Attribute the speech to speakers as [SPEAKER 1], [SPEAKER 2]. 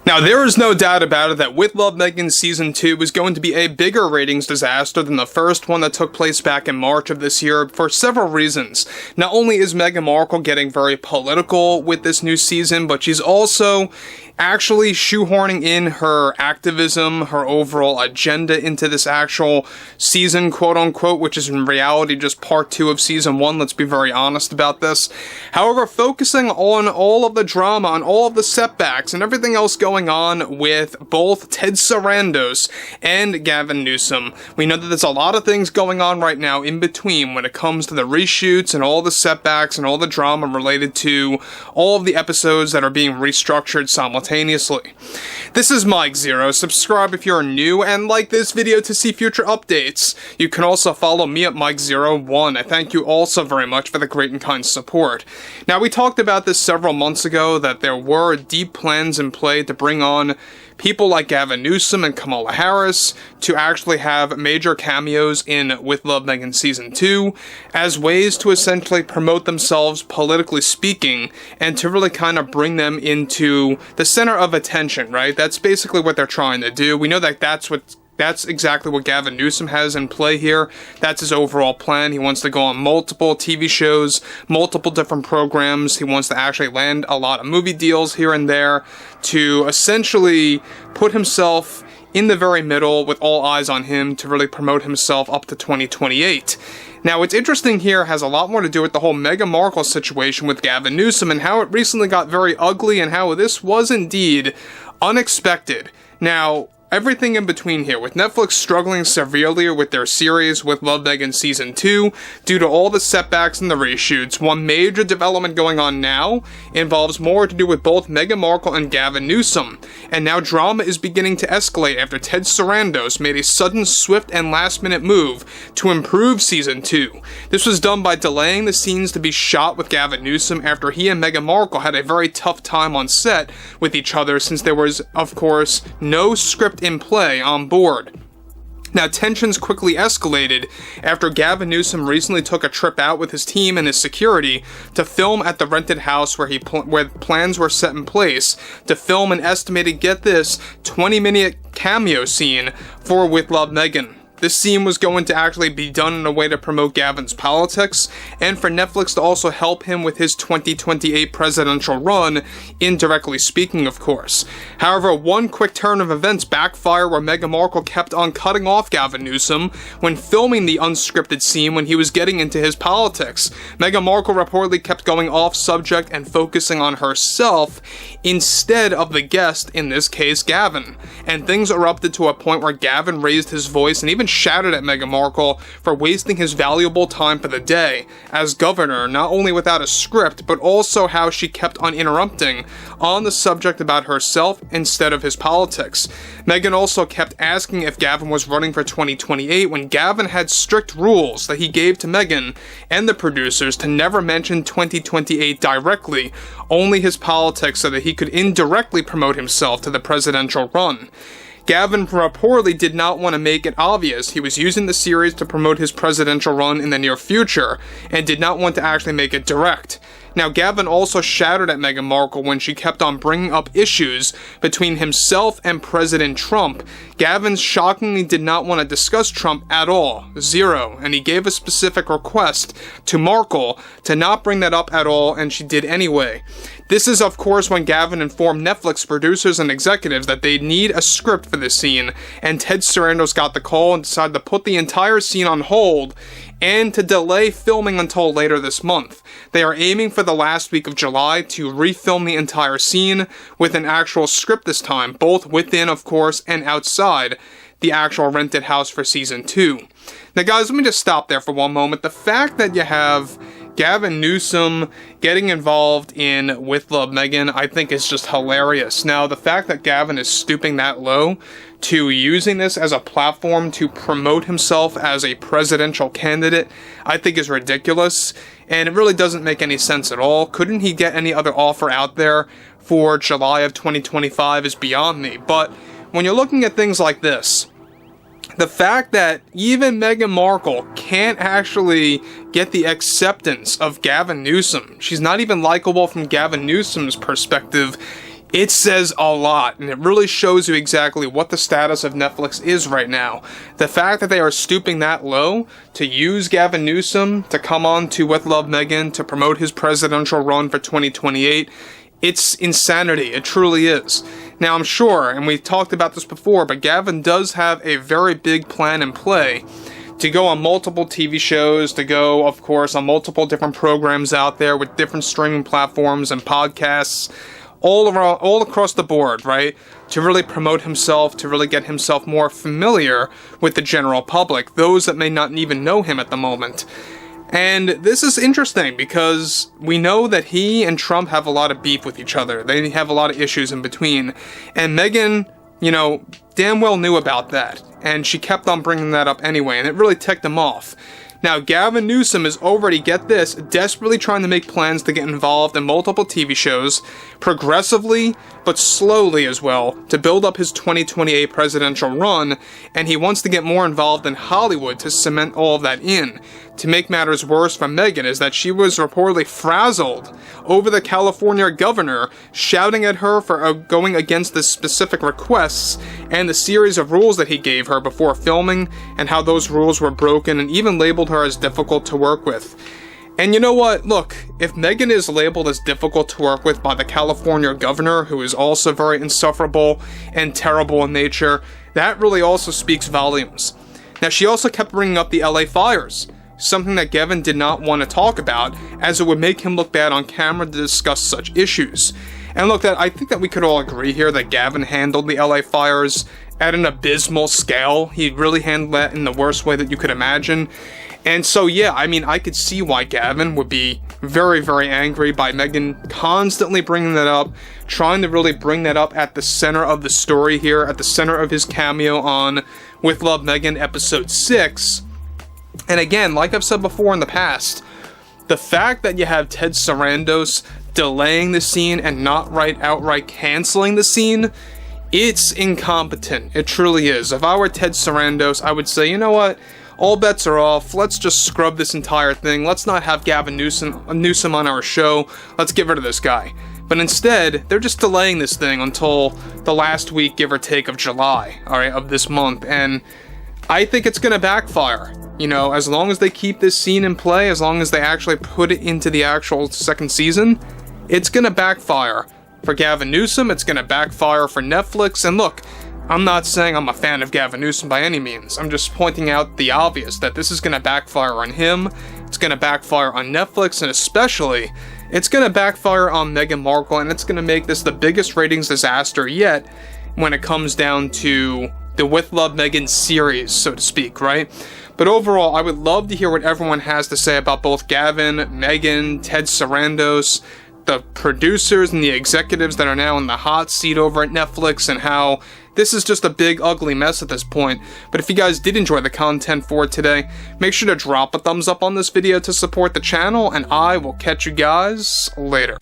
[SPEAKER 1] Now, there is no doubt about it that With Love, Meghan Season 2 is going to be a bigger ratings disaster than the first one that took place back in March of this year for several reasons. Not only is Meghan Markle getting very political with this new season, but she's also actually shoehorning in her activism, her overall agenda into this actual season, quote-unquote, which is in reality just part 2 of Season 1, let's be very honest about this. However, focusing on all of the drama, on all of the setbacks, and everything else going on with both Ted Sarandos and Gavin Newsom, we know that there's a lot of things going on right now in between when it comes to the reshoots and all the setbacks and all the drama related to all of the episodes that are being restructured simultaneously. This is Mike Zero. Subscribe if you're new and like this video to see future updates. You can also follow me at Mike01. I thank you also very much for the great and kind support. Now, we talked about this several months ago, that there were deep plans in play to bring on people like Gavin Newsom and Kamala Harris to actually have major cameos in With Love, Meghan Season 2 as ways to essentially promote themselves politically speaking and to really kind of bring them into the center of attention, right? That's basically what they're trying to do. We know that that's exactly what Gavin Newsom has in play here. That's his overall plan. He wants to go on multiple TV shows, multiple different programs. He wants to actually land a lot of movie deals here and there to essentially put himself in the very middle with all eyes on him to really promote himself up to 2028. Now, what's interesting here has a lot more to do with the whole Meghan Markle situation with Gavin Newsom and how it recently got very ugly and how this was indeed unexpected. Now, everything in between here, with Netflix struggling severely with their series With Love, Meghan Season 2 due to all the setbacks and the reshoots. One major development going on now involves more to do with both Meghan Markle and Gavin Newsom, and now drama is beginning to escalate after Ted Sarandos made a sudden, swift, and last-minute move to improve Season 2. This was done by delaying the scenes to be shot with Gavin Newsom after he and Meghan Markle had a very tough time on set with each other, since there was, of course, no script in play on board. Now, tensions quickly escalated after Gavin Newsom recently took a trip out with his team and his security to film at the rented house where plans were set in place to film an estimated, get this, 20-minute cameo scene for With Love, Meghan. This scene was going to actually be done in a way to promote Gavin's politics, and for Netflix to also help him with his 2028 presidential run, indirectly speaking, of course. However, one quick turn of events backfired where Meghan Markle kept on cutting off Gavin Newsom when filming the unscripted scene when he was getting into his politics. Meghan Markle reportedly kept going off subject and focusing on herself instead of the guest, in this case, Gavin. And things erupted to a point where Gavin raised his voice and even shouted at Meghan Markle for wasting his valuable time for the day as governor, not only without a script, but also how she kept on interrupting on the subject about herself instead of his politics. Meghan also kept asking if Gavin was running for 2028 when Gavin had strict rules that he gave to Meghan and the producers to never mention 2028 directly, only his politics, so that he could indirectly promote himself to the presidential run. Gavin reportedly did not want to make it obvious he was using the series to promote his presidential run in the near future, and did not want to actually make it direct. Now, Gavin also shouted at Meghan Markle when she kept on bringing up issues between himself and President Trump. Gavin shockingly did not want to discuss Trump at all, zero, and he gave a specific request to Markle to not bring that up at all, and she did anyway. This is, of course, when Gavin informed Netflix producers and executives that they need a script for this scene, and Ted Sarandos got the call and decided to put the entire scene on hold and to delay filming until later this month. They are aiming for the last week of July to refilm the entire scene with an actual script this time, both within, of course, and outside the actual rented house for Season 2. Now, guys, let me just stop there for one moment. The fact that you have Gavin Newsom getting involved in With Love, Meghan, I think is just hilarious. Now, the fact that Gavin is stooping that low to using this as a platform to promote himself as a presidential candidate, I think is ridiculous, and it really doesn't make any sense at all. Couldn't he get any other offer out there for July of 2025 is beyond me. But when you're looking at things like this, the fact that even Meghan Markle can't actually get the acceptance of Gavin Newsom, she's not even likable from Gavin Newsom's perspective, It says a lot, and it really shows you exactly what the status of Netflix is right now. The fact that they are stooping that low to use Gavin Newsom to come on to With Love Meghan to promote his presidential run for 2028, it's insanity. It truly is. Now, I'm sure, and we've talked about this before, but Gavin does have a very big plan in play to go on multiple TV shows, to go, of course, on multiple different programs out there with different streaming platforms and podcasts, all around, all across the board, right? To really promote himself, to really get himself more familiar with the general public, those that may not even know him at the moment. And this is interesting because we know that he and Trump have a lot of beef with each other. They have a lot of issues in between. And Meghan, damn well knew about that. And she kept on bringing that up anyway, and it really ticked him off. Now, Gavin Newsom is already, get this, desperately trying to make plans to get involved in multiple TV shows, progressively, but slowly as well, to build up his 2028 presidential run, and he wants to get more involved in Hollywood to cement all of that in. To make matters worse for Meghan is that she was reportedly frazzled over the California governor shouting at her for going against the specific requests and the series of rules that he gave her before filming, and how those rules were broken, and even labeled her as difficult to work with. And you know what? Look, if Meghan is labeled as difficult to work with by the California governor, who is also very insufferable and terrible in nature, that really also speaks volumes. Now, she also kept bringing up the LA fires, something that Gavin did not want to talk about, as it would make him look bad on camera to discuss such issues. And look, I think that we could all agree here that Gavin handled the LA fires at an abysmal scale. He really handled that in the worst way that you could imagine. And so, yeah, I could see why Gavin would be very, very angry by Meghan constantly bringing that up, trying to really bring that up at the center of the story here, at the center of his cameo on With Love Meghan episode 6. And again, like I've said before in the past, the fact that you have Ted Sarandos delaying the scene and not outright canceling the scene, it's incompetent. It truly is. If I were Ted Sarandos, I would say, you know what? All bets are off. Let's just scrub this entire thing. Let's not have Gavin Newsom on our show. Let's get rid of this guy. But instead, they're just delaying this thing until the last week, give or take, of July, alright, of this month. And I think it's gonna backfire. As long as they keep this scene in play, as long as they actually put it into the actual second season, it's gonna backfire. For Gavin Newsom, it's gonna backfire for Netflix. And look, I'm not saying I'm a fan of Gavin Newsom by any means. I'm just pointing out the obvious, that this is going to backfire on him, it's going to backfire on Netflix, and especially, it's going to backfire on Meghan Markle, and it's going to make this the biggest ratings disaster yet when it comes down to the With Love Meghan series, so to speak, right? But overall, I would love to hear what everyone has to say about both Gavin, Meghan, Ted Sarandos, the producers and the executives that are now in the hot seat over at Netflix, and how this is just a big ugly mess at this point. But if you guys did enjoy the content for today, make sure to drop a thumbs up on this video to support the channel, and I will catch you guys later.